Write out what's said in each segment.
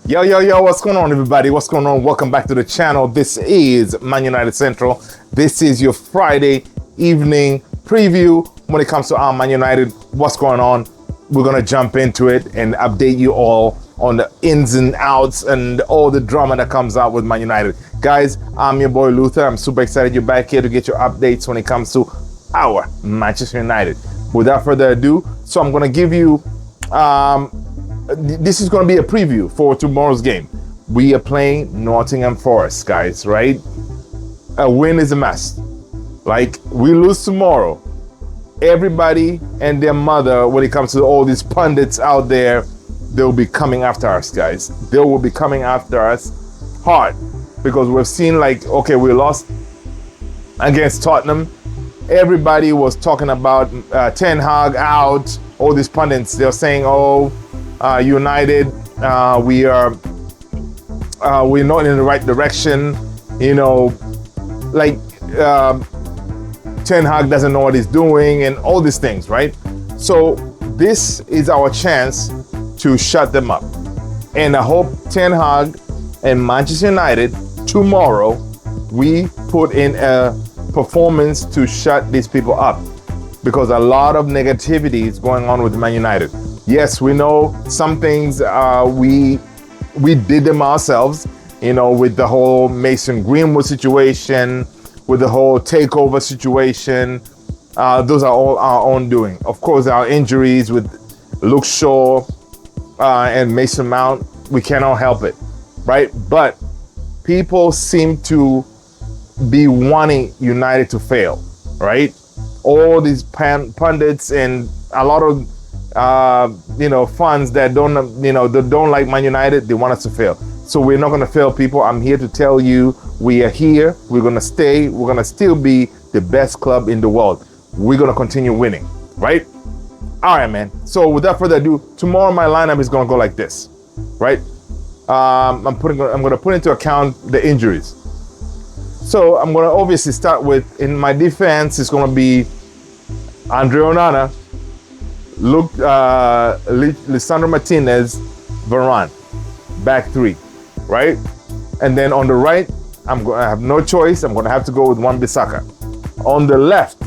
Yo, yo, yo, what's going on, everybody? What's going on? Welcome back to the channel. This is Man United Central. This is your Friday evening preview when it comes to our Man United. What's going on? We're going to jump into it and update you all on the ins and outs and all the drama that comes out with Man United. Guys, I'm your boy Luther. I'm super excited you're back here to get your updates when it comes to our Manchester United. Without further ado, so I'm going to give you... this is going to be a preview for tomorrow's game. We are playing Nottingham Forest, guys, right? A win is a must. Like, we lose tomorrow, everybody and their mother, when it comes to all these pundits out there, they'll be coming after us, guys. They will be coming after us hard because we've seen, like, okay, we lost against Tottenham. Everybody was talking about Ten Hag out. All these pundits, they're saying, oh, United, we're not in the right direction, you know, like Ten Hag doesn't know what he's doing and all these things, right? So this is our chance to shut them up. And I hope Ten Hag and Manchester United tomorrow, we put in a performance to shut these people up, because a lot of negativity is going on with Man United. Yes, we know some things we did them ourselves, you know, with the whole Mason Greenwood situation, with the whole takeover situation. Those are all our own doing. Of course, our injuries with Luke Shaw and Mason Mount, we cannot help it, right? But people seem to be wanting United to fail, right? All these pundits and a lot of fans that don't like Man United, they want us to fail. So we're not going to fail, people. I'm here to tell you, we are here. We're going to stay. We're going to still be the best club in the world. We're going to continue winning, right? All right, man. So without further ado, tomorrow my lineup is going to go like this, right? I'm going to put into account the injuries. So I'm going to obviously start with, in my defense, it's going to be Andre Onana, Lisandro Martinez, Varane, back three, right? And then on the right, I have no choice. I'm going to have to go with Wan-Bissaka. On the left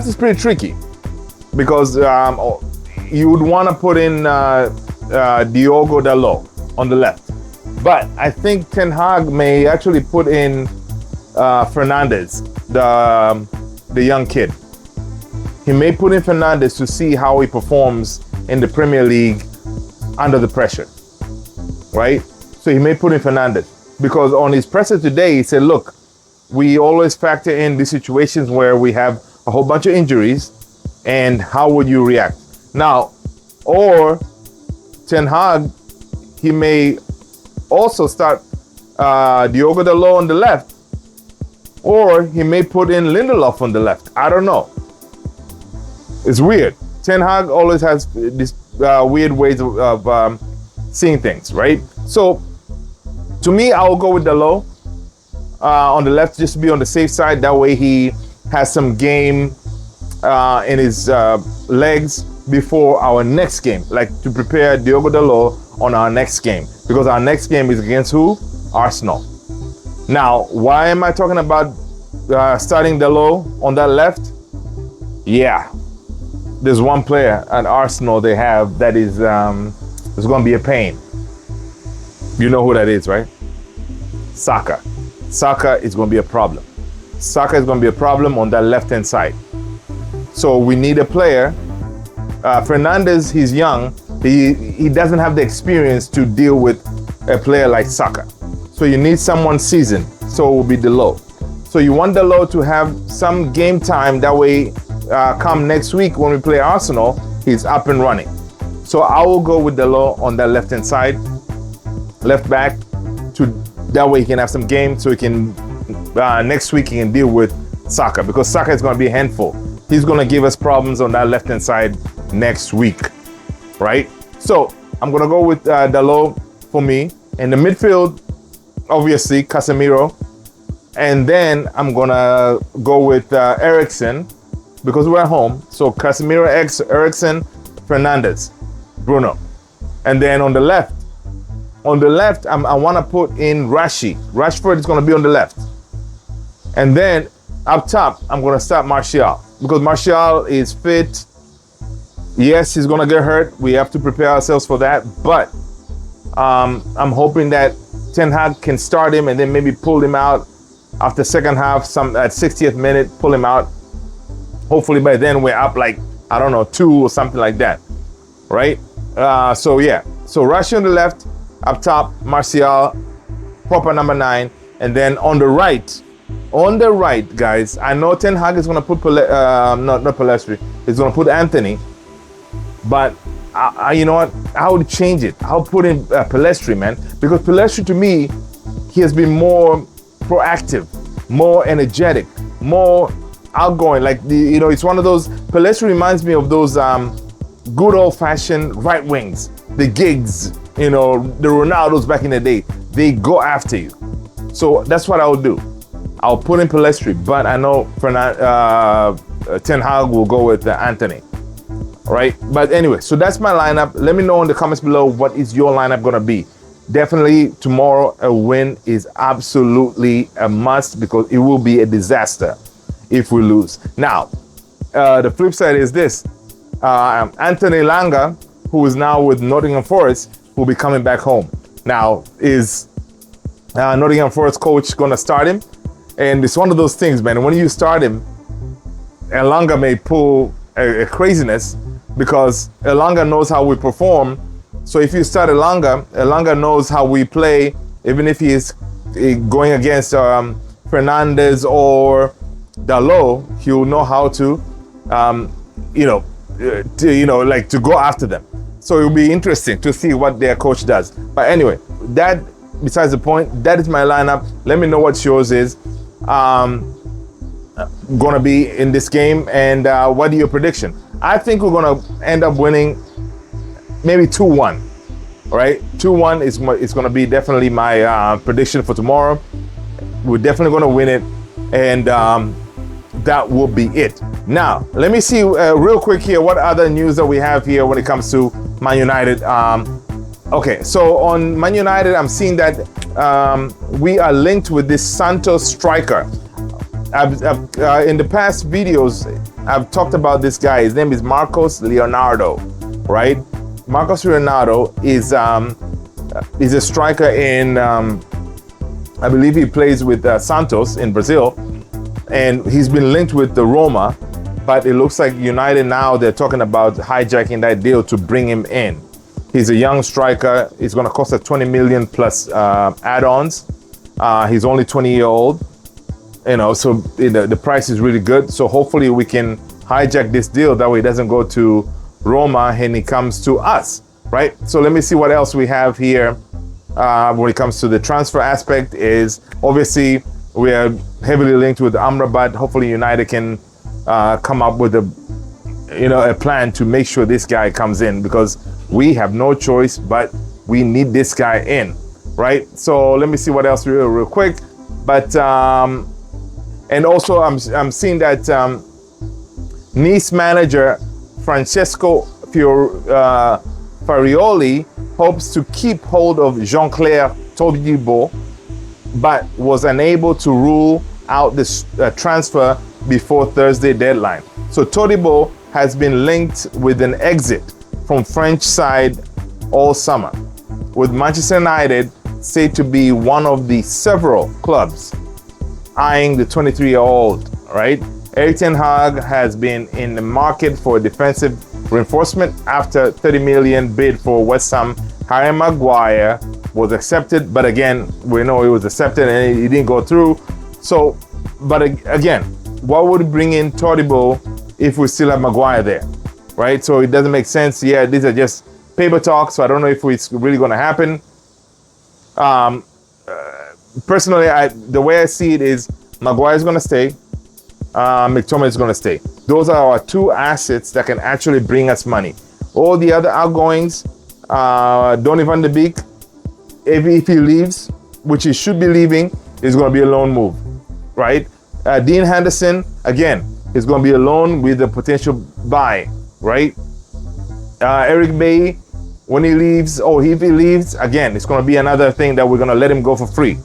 is pretty tricky because you would want to put in Diogo Dalot on the left. But I think Ten Hag may actually put in Fernandes, the young kid. He may put in Fernandes to see how he performs in the Premier League under the pressure, right? So he may put in Fernandes because on his presser today, he said, look, we always factor in these situations where we have a whole bunch of injuries, and how would you react? Now, or Ten Hag, he may also start Diogo Dalot on the left, or he may put in Lindelof on the left. I don't know. It's weird. Ten Hag always has these weird ways of seeing things, right? So, to me, I will go with Dalot on the left just to be on the safe side. That way he has some game in his legs before our next game, like to prepare Diogo Dalot on our next game. Because our next game is against who? Arsenal. Now, why am I talking about starting Dalot on that left? Yeah. There's one player at Arsenal they have that is going to be a pain. You know who that is, right? Saka. Saka is going to be a problem. Saka is going to be a problem on that left-hand side. So we need a player. Fernandes, he's young. He doesn't have the experience to deal with a player like Saka. So you need someone seasoned. So it will be Dalot. So you want Dalot to have some game time. That way, come next week when we play Arsenal, he's up and running. So I will go with Dalot on that left-hand side, left back, to that way he can have some game so he can, next week he can deal with Saka, because Saka is going to be a handful. He's going to give us problems on that left-hand side next week, right? So I'm going to go with Dalot for me. In the midfield, obviously, Casemiro. And then I'm going to go with Eriksen, because we're at home. So Casemiro, Eriksen, Fernandes, Bruno. And then on the left, On the left, I want to put in Rashford is going to be on the left. And then up top, I'm going to start Martial because Martial is fit. Yes, he's going to get hurt. We have to prepare ourselves for that. But I'm hoping that Ten Hag can start him and then maybe pull him out after second half, at 60th minute, pull him out. Hopefully by then we're up like, I don't know, 2 or something like that, right? So yeah, so Russia on the left, up top, Martial, proper number 9, and then on the right, guys, I know Ten Hag is going to put, not Pellistri, he's going to put Anthony, but you know what, I would change it. I'll put in Pellistri, man, because Pellistri to me, he has been more proactive, more energetic, more outgoing. Like it's one of those. Pellistri reminds me of those good old-fashioned right wings, the Giggs, the Ronaldos back in the day. They go after you. So that's what I'll do. I'll put in Pellistri, but I know Ten Hag will go with Anthony. Right? But anyway, so that's my lineup. Let me know in the comments below what is your lineup gonna be. Definitely tomorrow a win is absolutely a must because it will be a disaster if we lose. Now, the flip side is this. Anthony Langa, who is now with Nottingham Forest, will be coming back home. Now, is Nottingham Forest coach going to start him? And it's one of those things, man. When you start him, Elanga may pull a craziness because Elanga knows how we perform. So if you start Elanga knows how we play, even if he is going against Fernandez or Dalot, he'll know how to, to go after them. So it'll be interesting to see what their coach does. But anyway, that besides the point, that is my lineup. Let me know what yours is gonna be in this game, and what are your prediction? I think we're gonna end up winning maybe 2-1. All right, 2-1 is gonna be definitely my prediction for tomorrow. We're definitely gonna win it, and that will be it. Now, let me see real quick here what other news that we have here when it comes to Man United. Okay, so on Man United, I'm seeing that we are linked with this Santos striker. In the past videos, I've talked about this guy. His name is Marcos Leonardo, right? Marcos Leonardo is a striker in, I believe he plays with Santos in Brazil, and he's been linked with the Roma, but it looks like United now, they're talking about hijacking that deal to bring him in. He's a young striker. He's going to cost us 20 million plus add-ons. He's only 20-year-old. So the price is really good. So hopefully we can hijack this deal. That way it doesn't go to Roma and it comes to us, right? So let me see what else we have here when it comes to the transfer aspect. Is obviously we are heavily linked with Amrabat. Hopefully United can come up with a plan to make sure this guy comes in, because we have no choice, but we need this guy in, right? So let me see what else real quick. But and also I'm seeing that Nice manager Francesco Farioli hopes to keep hold of Jean-Claire Todibo, but was unable to rule out this transfer before Thursday deadline. So Todibo has been linked with an exit from French side all summer, with Manchester United said to be one of the several clubs eyeing the 23-year-old, right? Erik ten Hag has been in the market for defensive reinforcement after 30 million bid for West Ham. Harry Maguire was accepted, but again, we know it was accepted and it didn't go through. So, but again, what would bring in Todibo if we still have Maguire there, right? So it doesn't make sense. Yeah, these are just paper talk, so I don't know if it's really going to happen. Personally, the way I see it is Maguire is going to stay, McTominay is going to stay. Those are our two assets that can actually bring us money. All the other outgoings, Donny van de Beek, if he leaves, which he should be leaving, is going to be a loan move, right? Dean Henderson, again, is going to be a loan with a potential buy, right? Eric Bailly, when he leaves, or if he leaves, again, it's going to be another thing that we're going to let him go for free.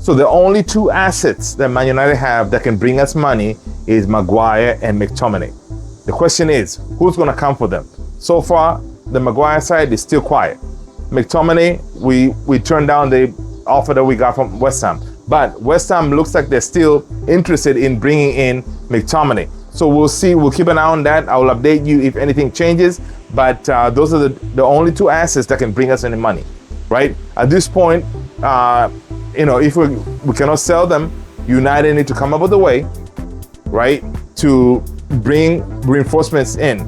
So the only two assets that Man United have that can bring us money is Maguire and McTominay. The question is, who's going to come for them? So far, the Maguire side is still quiet. McTominay, we turned down the offer that we got from West Ham. But West Ham looks like they're still interested in bringing in McTominay. So we'll see. We'll keep an eye on that. I will update you if anything changes. But those are the only two assets that can bring us any money, right? At this point, if we cannot sell them, United need to come up with a way, right, to bring reinforcements in.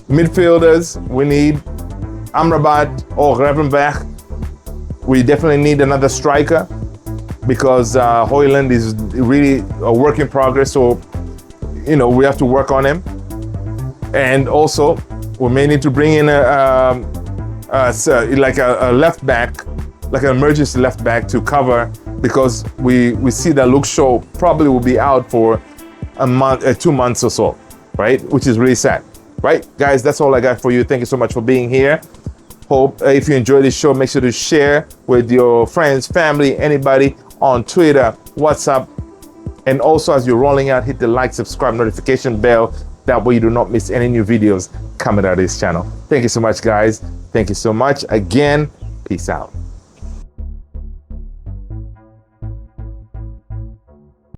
Midfielders, we need Amrabat or Gravenberch. We definitely need another striker because Højlund is really a work in progress. So, we have to work on him. And also, we may need to bring in a left back, like an emergency left back to cover, because we see that Luke Shaw probably will be out for a month, 2 months or so, right? Which is really sad, right? Guys, that's all I got for you. Thank you so much for being here. Hope if you enjoyed this show, make sure to share with your friends, family, anybody on Twitter, WhatsApp. And also, as you're rolling out, hit the like, subscribe, notification bell. That way you do not miss any new videos coming out of this channel. Thank you so much, guys. Thank you so much. Again, peace out.